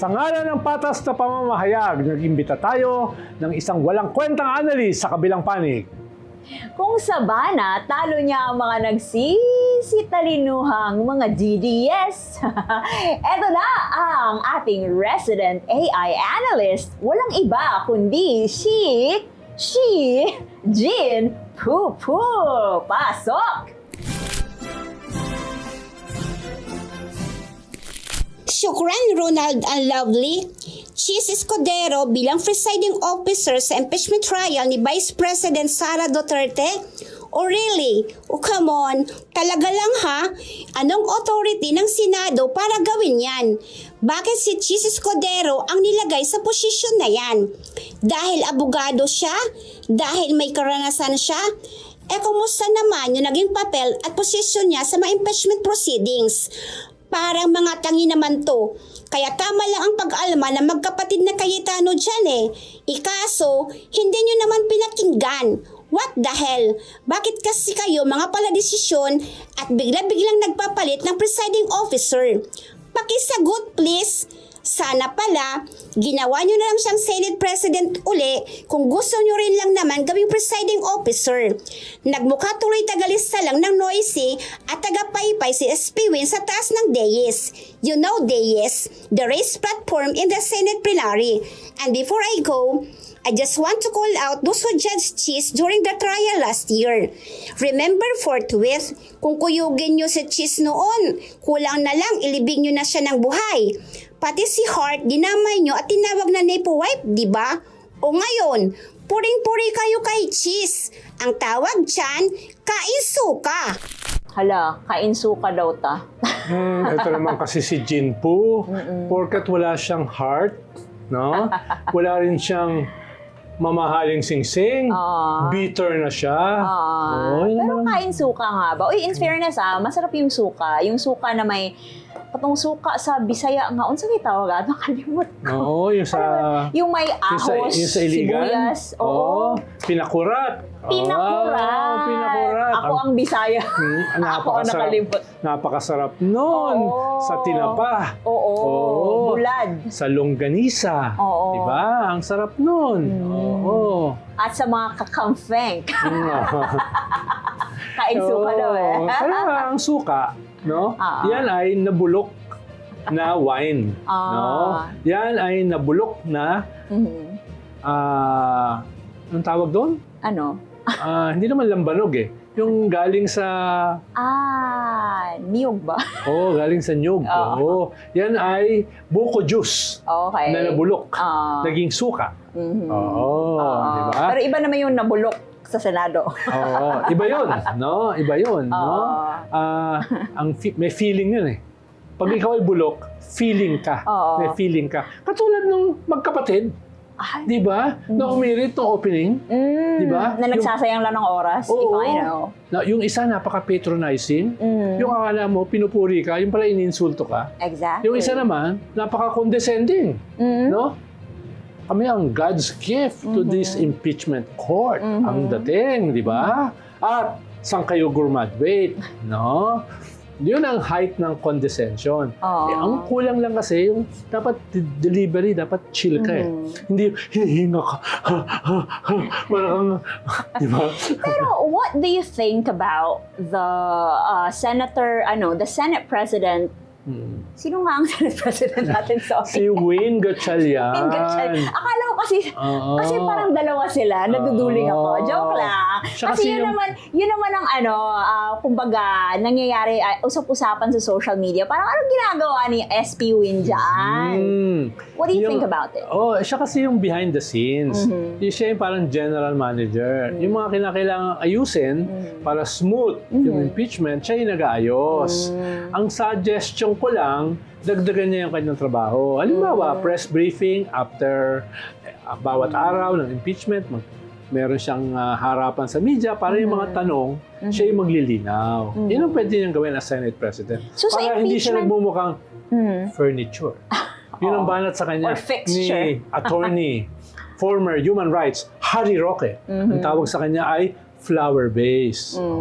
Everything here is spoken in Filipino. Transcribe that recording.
Sa ngalan ng patas na pamamahayag, nag-imbita tayo ng isang walang kwentang analyst sa kabilang panig. Kung sa bana, talo niya ang mga nagsisitalinuhang mga DDS. Eto na ang ating resident AI analyst. Walang iba kundi si Jin Pupu. Pasok! Shukran Ronald ang lovely. Chis Escudero bilang presiding officer sa impeachment trial ni Vice President Sara Duterte? Oh really? Oh come on, talaga lang ha? Anong authority ng Senado para gawin yan? Bakit si Chis Escudero ang nilagay sa posisyon na yan? Dahil abogado siya? Dahil may karanasan siya? Kumusta naman yung naging papel at posisyon niya sa mga impeachment proceedings? Parang mga tangi naman to. Kaya tama lang ang pag-alma na magkapatid na Cayetano dyan eh. Ikaso, hindi nyo naman pinakinggan. What the hell? Bakit kasi kayo mga paladesisyon at bigla-biglang nagpapalit ng presiding officer? Pakisagot please. Sana pala, ginawa nyo na lang siyang Senate President uli kung gusto nyo rin lang naman gawing presiding officer. Nagmukha tuloy tagalista lang ng noisy at tagapaypay si SP Win sa taas ng dais. You know dais, the race platform in the Senate plenary. And before I go, I just want to call out those who judged Chis during the trial last year. Remember forthwith, kung kuyugin nyo si Chis noon, kulang na lang ilibing nyo na siya ng buhay. Pati si Hart, dinamay nyo at tinawag na nepo wife, di ba? O ngayon, puring-puri kayo kay Chis. Ang tawag dyan, kaisuka. Hala, kainsuka daw ta. Ito naman kasi si Jin Pu. Porkat wala siyang heart, no? Wala rin siyang mamahaling singsing. Bitter na siya. Yun Pero naman. kain suka nga ba? Uy, in fairness masarap yung suka. Yung suka na may patong suka sa Bisaya nga. Unsa kay tawag? Nakalimot ko. Oo, yung sa... Yung may ahos, yung sa iligan. sibuyas. Oo. Pinakurat. Pinakurat. Pinakurat. Ako ang Bisaya. Ako ang nakalimot. Napakasarap nun. Oo. Sa tinapa. Oo. Bulad. Sa longganisa. Oo. Diba? Ang sarap nun. Oo. At sa mga kakamfeng. Kain suka daw eh. Kaya ang suka, no? Yan ay nabulok na wine. No? Yan ay nabulok na anong tawag doon? Ano? Hindi naman lambanog eh. Yung galing sa... Niyog ba? galing sa nyug. Yan ay buko juice Okay. na nabulok. Naging suka. Diba? Pero iba naman yung nabulok sa Senado. Iba yun, no? Iba yun, no? May feeling yun eh. Pag ikaw ay bulok, feeling ka. May feeling ka. Katulad nung magkapatid, di ba? Na umirit ng opening, di ba? Na nagsasayang lang ng oras, if I know. Yung isa napaka-patronizing, yung akala mo, pinupuri ka, yung pala ininsulto ka. Exactly. Yung isa naman, napaka-condescending, no? Kami ang God's gift to this impeachment court. Ang dating, di ba? At saan kayo graduate, no? Yun ang height ng condescension. Ang kulang lang kasi, yung dapat delivery, dapat chill ka eh. Hindi, hinihinga ka. Parang, di ba? Pero what do you think about the the Senate President? Sino nga ang Senate President natin sa Si Wayne Gatchalian. Akala ko kasi parang dalawa sila, naduduling ako. Joke lang. Kasi yun naman ang kumbaga, nangyayari, usap-usapan sa social media. Parang anong ginagawa ni SP Win dyan? What do you think about it? Siya kasi yung behind the scenes. Siya yung parang general manager. Yung mga kinakailangan ayusin para smooth yung impeachment, siya yung nag-aayos. Ang suggestion ko lang, dagdagan niya yung kanyang trabaho. Halimbawa, press briefing after bawat araw ng impeachment, meron siyang harapan sa media para yung mga tanong, siya yung maglilinaw. Yun ang pwede niyang gawin as Senate President. So, para hindi siya nagmumukhang furniture. Yun ang banat sa kanya Or fixture. ni attorney, former human rights, Harry Roque. Ang tawag sa kanya ay flower base.